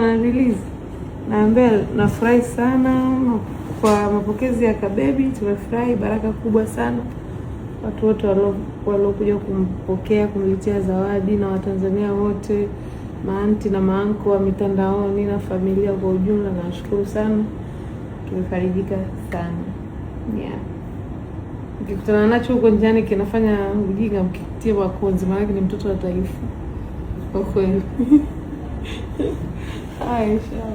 Release. Naambia nafurahi sana kwa mapokezi ya Kabebi, tumefurahi, baraka kubwa sana. Watu wote waliokuja kumpokea, kumletea zawadi na Watanzania wote, maanti na maanko wa mitandaoni na familia kwa ujumla, nashukuru sana. Tumefarijika sana. Yeah. Ukikutana nacho huko njiani kinafanya ujinga, mkitie makonzi, maana ni mtoto wa taifa. Kwa kweli. Aisha.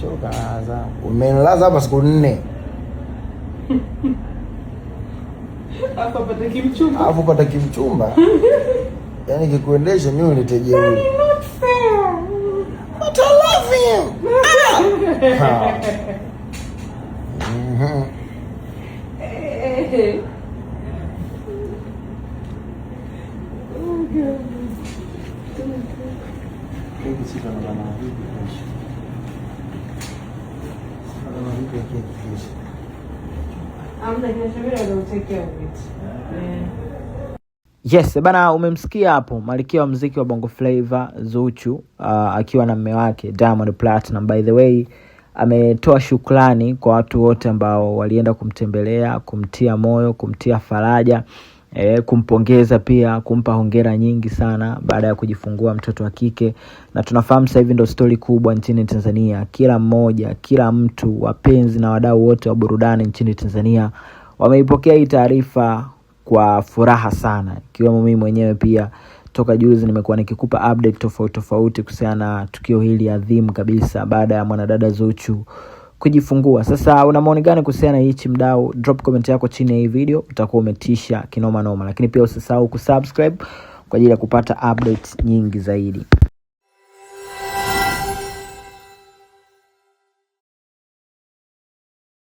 Choka za. Umenilaza hapa siku 4. Hapo pata kimchumba. Yaani kikuendesha mimi uniteje wewe. Not fair. But I love him. Yes, bana, umemsikia hapo malkia wa muziki wa Bongo Flava Zuchu akiwa na mume wake Diamond Platinum. By the way, ametoa shukrani kwa watu wote ambao walienda kumtembelea, kumtia moyo, kumtia faraja, kumpongeza pia, kumpa hongera nyingi sana baada ya kujifungua mtoto wa kike. Na tunafahamu sasa hivi ndio story kubwa nchini Tanzania. Kila mmoja, kila mtu, wapenzi na wadau wote wa burudani nchini Tanzania wameipokea hii taarifa kwa furaha sana, ikiwemo mimi mwenyewe pia. Toka juzi nimekuwa nikikupa update tofauti kuhusiana na tukio hili adhimu kabisa baada ya mwanadada Zuchu kujifungua. Sasa una maoni gani kuhusiana na hichi mdau? Drop comment yako chini ya hii video, utakuwa umetisha kinoma noma. Lakini pia usisahau kusubscribe kwa ajili ya kupata updates nyingi zaidi.